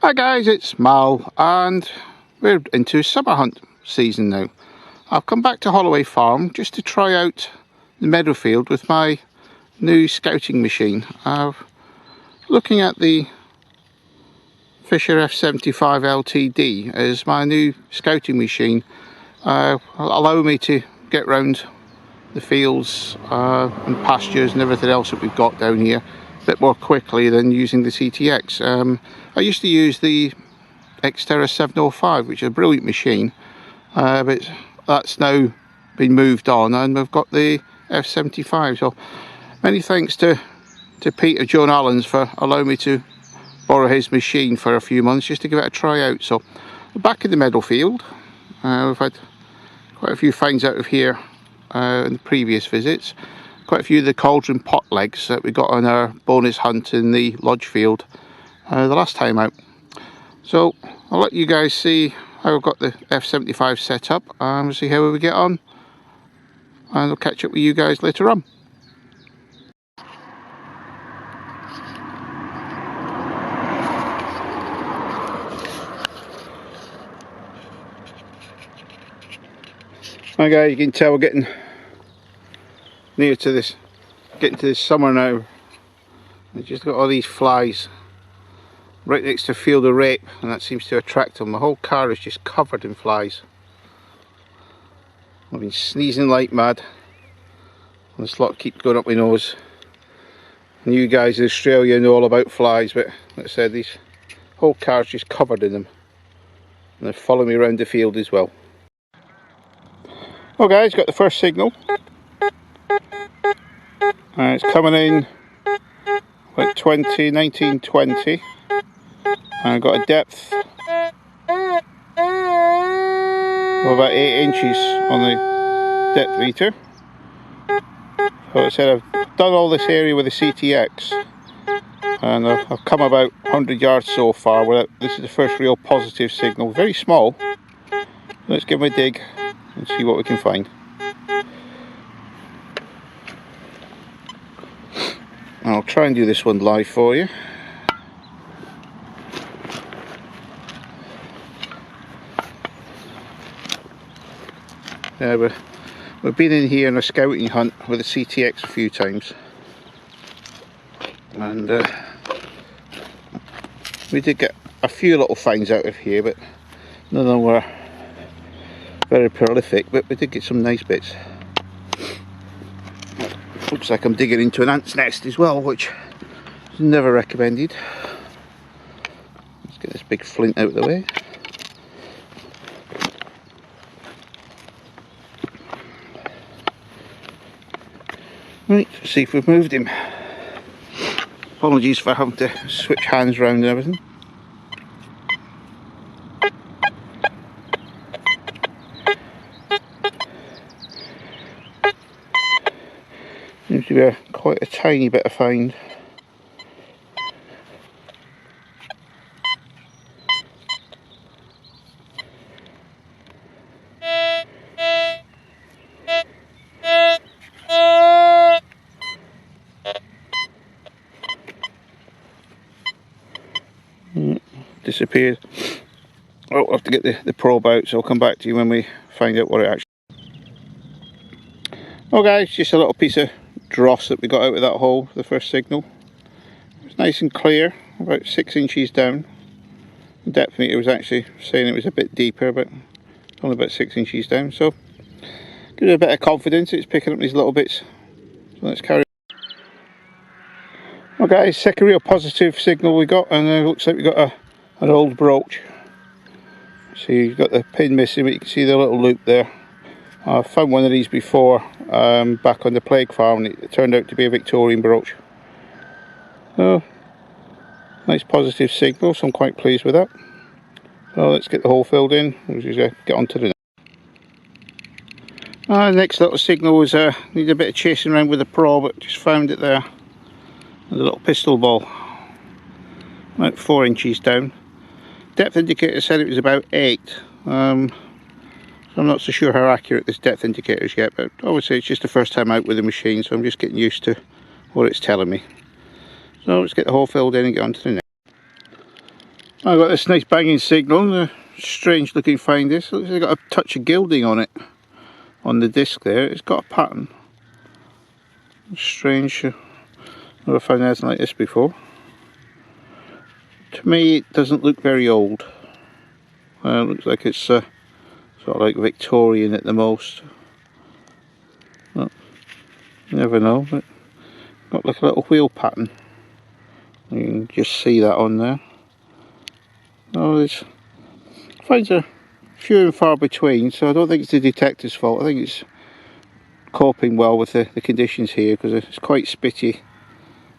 Hi guys, it's Mal and we're into summer hunt season now. I've come back to Holloway Farm just to try out the meadowfield with my new scouting machine. Looking at the Fisher f75 LTD as my new scouting machine will allow me to get round the fields and pastures and everything else that we've got down here a bit more quickly than using the CTX. I used to use the Xterra 705, which is a brilliant machine, but that's now been moved on and we've got the f75. So many thanks to Peter John Allens for allowing me to borrow his machine for a few months just to give it a try out. So we're back in the meadowfield. We've had quite a few finds out of here in the previous visits. Quite a few of the cauldron pot legs that we got on our bonus hunt in the lodge field the last time out. So I'll let you guys see how I've got the f75 set up and we'll see how we get on, and I'll catch up with you guys later on. Okay, you can tell we're getting near to this, getting to this summer now. I've just got all these flies right next to a field of rape and that seems to attract them. My whole car is just covered in flies. I've been sneezing like mad. This lot keeps going up my nose. And you guys in Australia know all about flies, but like I said, this whole car's just covered in them. And they're following me around the field as well. Well guys, got the first signal. It's coming in about 1920. And I've got a depth of about 8 inches on the depth meter. So I said I've done all this area with the CTX and I've come about 100 yards so far. This is the first real positive signal, very small. Let's give them a dig and see what we can find. I'll try and do this one live for you. Yeah, we've been in here on a scouting hunt with a CTX a few times, and we did get a few little finds out of here, but none of them were very prolific, but we did get some nice bits. Looks like I'm digging into an ant's nest as well, which is never recommended. Let's get this big flint out of the way. Right, let's see if we've moved him. Apologies for having to switch hands around and everything. Seems to be quite a tiny bit of find. Disappeared. Oh, I'll have to get the probe out, so I'll come back to you when we find out what it actually. Oh guys, just a little piece of dross that we got out of that hole for the first signal. It was nice and clear, about 6 inches down. The depth meter was actually saying it was a bit deeper, but only about 6 inches down, so gives it a bit of confidence. It's picking up these little bits, so let's carry on. Well guys, second real positive signal we got, and it looks like we got an old brooch. So you've got the pin missing, but you can see the little loop there. I found one of these before back on the plague farm, and it turned out to be a Victorian brooch. So nice positive signal, so I'm quite pleased with that. So let's get the hole filled in. We'll just get on to the next little signal was need a bit of chasing around with the probe, but just found it there. There's a little pistol ball, about 4 inches down. Depth indicator said it was about 8. So I'm not so sure how accurate this depth indicator is yet, but obviously it's just the first time out with the machine, so I'm just getting used to what it's telling me. So let's get the hole filled in and get on to the next. I've got this nice banging signal, a strange looking find this. Looks like it's got a touch of gilding on it, on the disc there. It's got a pattern. Strange, never found anything like this before. To me it doesn't look very old. It looks like it's sort of like Victorian at the most. Well, you never know, but got like a little wheel pattern. You can just see that on there. Oh, there's finds are few and far between, so I don't think it's the detector's fault. I think it's coping well with the conditions here, because it's quite spitty.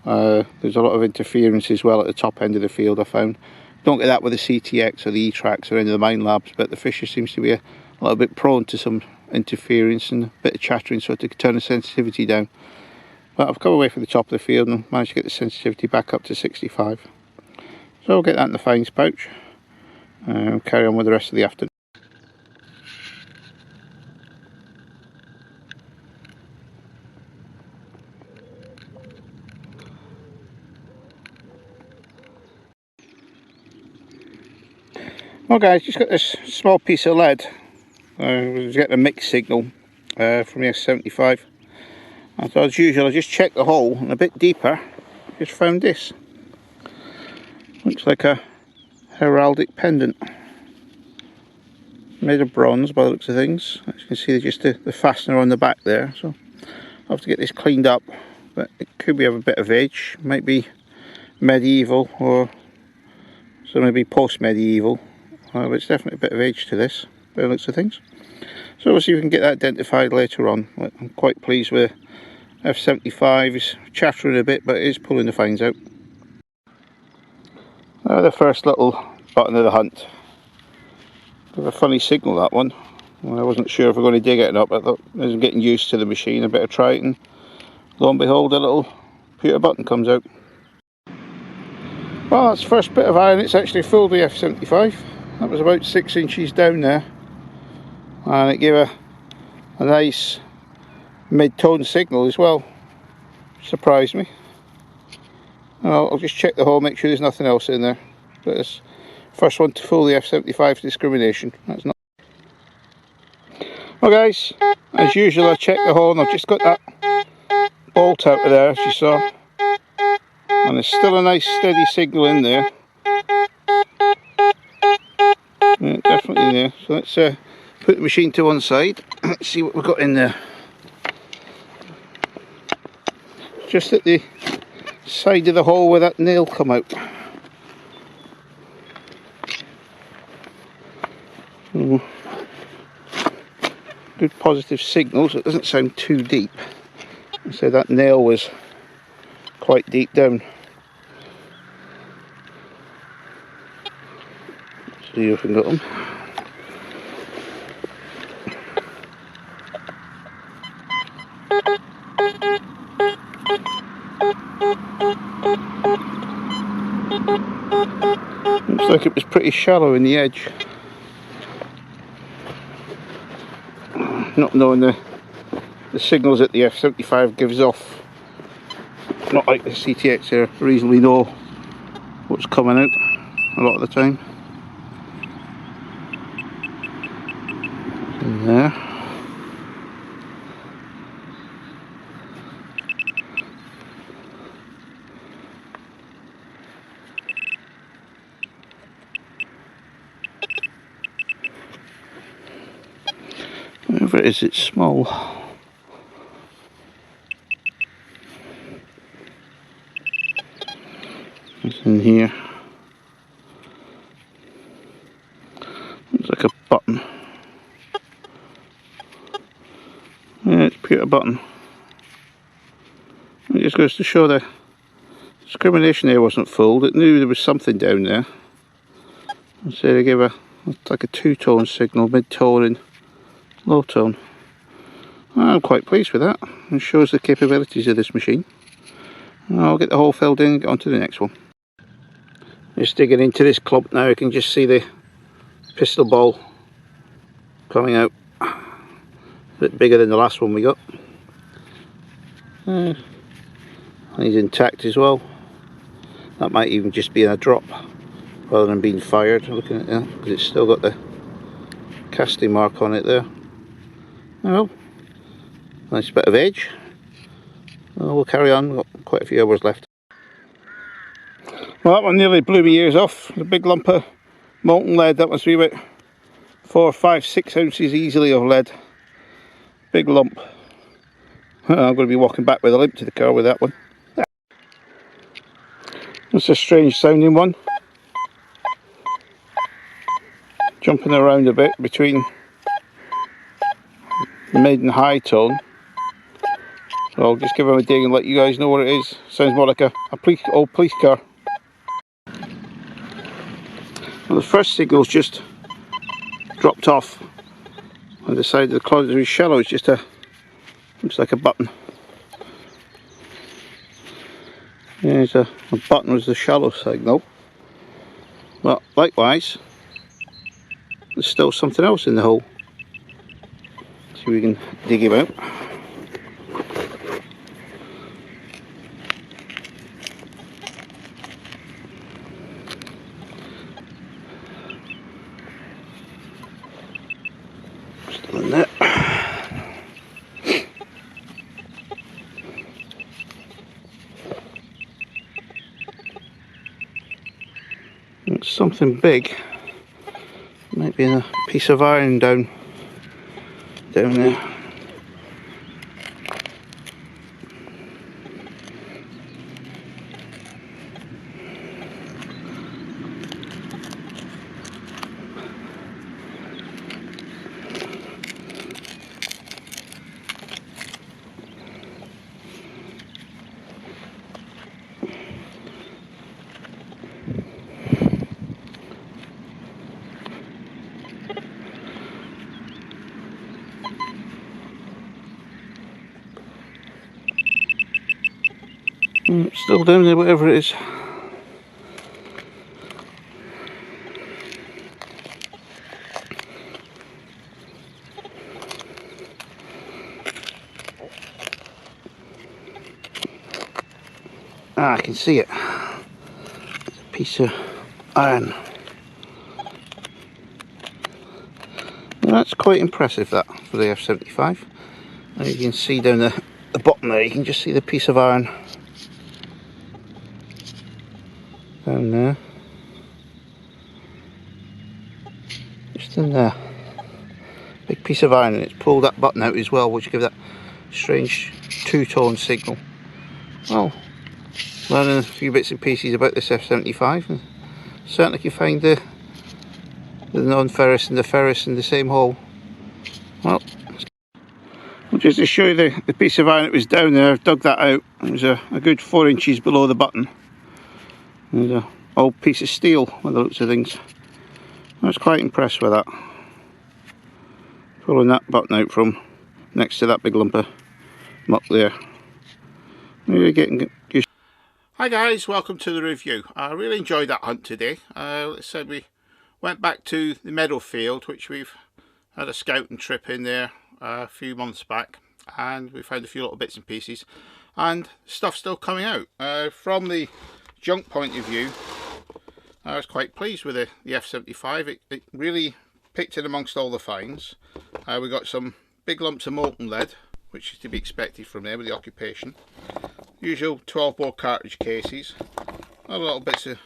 There's a lot of interference as well at the top end of the field, I found. Don't get that with the CTX or the E-Tracks or any of the Minelabs, but the Fisher seems to be a little bit prone to some interference and a bit of chattering, so I had to turn the sensitivity down. But I've come away from the top of the field and managed to get the sensitivity back up to 65. So I'll get that in the fines pouch and carry on with the rest of the afternoon. Well guys, just got this small piece of lead. I was getting a mixed signal from the f75. I thought, as usual, I just checked the hole, and a bit deeper just found this. Looks like a heraldic pendant made of bronze by the looks of things. As you can see, there's just the fastener on the back there, so I'll have to get this cleaned up, but it could be of a bit of age. Might be medieval, or so maybe post-medieval, but it's definitely a bit of age to this by the looks of things. So we'll see if we can get that identified later on. I'm quite pleased with f75. It's chattering a bit, but it is pulling the fines out. The first little button of the hunt. Bit of a funny signal, that one. Well, I wasn't sure if we're going to dig it or not, but I thought, as I'm getting used to the machine, I better try it, and lo and behold, a little pewter button comes out. Well, that's the first bit of iron. It's actually fooled the f75. That was about 6 inches down there, and it gave a nice mid-tone signal as well. Surprised me. Well, I'll just check the hole, make sure there's nothing else in there. But it's the first one to fool the f75 discrimination. That's not. Well guys, as usual, I checked the hole and I've just got that bolt out of there, as you saw, and there's still a nice steady signal in there. Yeah, definitely in there. So let's put the machine to one side. Let's see what we've got in there. Just at the side of the hole where that nail come out. Good positive signal, so it doesn't sound too deep. So that nail was quite deep down. Let's see if we can get them. Looks like it was pretty shallow in the edge. Not knowing the signals that the f75 gives off, not like the CTX here, reasonably know what's coming out a lot of the time. In there. Wherever it is, it's small. It's in here. Looks like a button. Yeah, it's a pewter button. It just goes to show the discrimination there wasn't fooled. It knew there was something down there. So they gave like a two-tone signal, mid-tone and low tone. I'm quite pleased with that. It shows the capabilities of this machine. I'll get the hole filled in and get on to the next one. Just digging into this clump now, you can just see the pistol ball coming out. A bit bigger than the last one we got. And he's intact as well. That might even just be in a drop. rather than being fired. Looking at it, because it's still got the casting mark on it there. Well, nice bit of edge. Well, we'll carry on. We've got quite a few hours left. Well, that one nearly blew my ears off. The big lump of molten lead. That must be about 4, 5, 6 ounces easily of lead. Big lump. I'm going to be walking back with a limp to the car with that one. That's a strange sounding one. Jumping around a bit between the mid and high tone. So I'll just give him a dig and let you guys know what it is. Sounds more like a old police car. Well, the first signal's just dropped off on the side of the cloud. It's shallow. It's just looks like a button. Yeah, it's a button was the shallow signal. But likewise, there's still something else in the hole. See if we can dig him out. Still in there. It's something big. Might be a piece of iron down there. Still down there, whatever it is. Ah, I can see it. It's a piece of iron. Well, that's quite impressive, that, for the F75. Now you can see down the bottom there, you can just see the piece of iron down there, just in there. Big piece of iron, and it's pulled that button out as well, which gives that strange two-tone signal. Well, learning a few bits and pieces about this F75, and certainly can find the non-ferrous and the ferrous in the same hole. Well, just to show you the piece of iron that was down there, I've dug that out. It was a good 4 inches below the button. There's an old piece of steel by the looks of things. I was quite impressed with that. Pulling that button out from next to that big lump of muck there. Really getting used. Hi guys, welcome to the review. I really enjoyed that hunt today. Like I said, we went back to the meadow field, which we've had a scouting trip in there a few months back, and we found a few little bits and pieces, and stuff still coming out. From the junk point of view, I was quite pleased with the F75. It really picked in amongst all the finds. We got some big lumps of molten lead, which is to be expected from there with the occupation. Usual 12-bore cartridge cases, other little bits of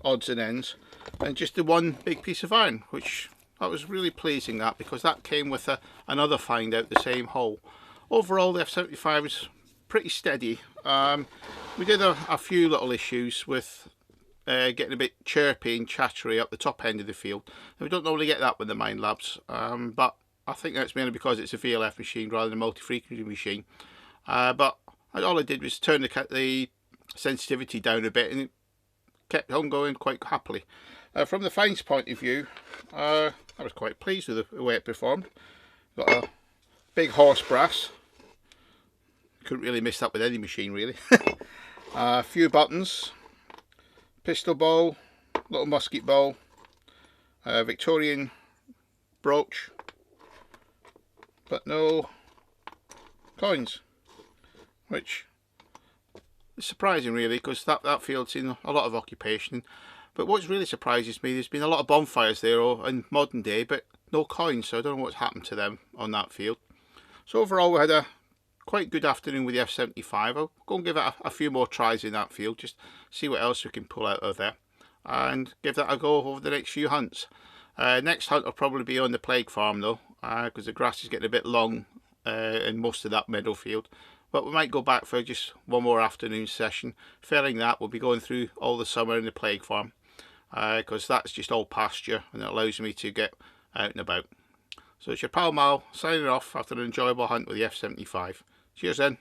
odds and ends, and just the one big piece of iron, which I was really pleasing at, because that came with another find out the same hole. Overall, the F75 was pretty steady. We did a few little issues with getting a bit chirpy and chattery up the top end of the field. And we don't normally get that with the Minelabs, but I think that's mainly because it's a VLF machine rather than a multi-frequency machine. But all I did was turn the sensitivity down a bit, and it kept on going quite happily. From the finds point of view, I was quite pleased with the way it performed. Got a big horse brass. Couldn't really miss that with any machine really. A few buttons, pistol bowl, little musket bowl, Victorian brooch, but no coins, which is surprising really, because that field's in a lot of occupation. But what really surprises me, there's been a lot of bonfires there in modern day, but no coins, so I don't know what's happened to them on that field. So overall we had a quite good afternoon with the f75. I'll go and give it a few more tries in that field, just see what else we can pull out of there, and give that a go over the next few hunts. Next hunt will probably be on the plague farm though, because the grass is getting a bit long in most of that meadow field. But we might go back for just one more afternoon session. Failing that, we'll be going through all the summer in the plague farm, because that's just all pasture and it allows me to get out and about. So it's your pal Mal signing off after an enjoyable hunt with the f75. Cheers then.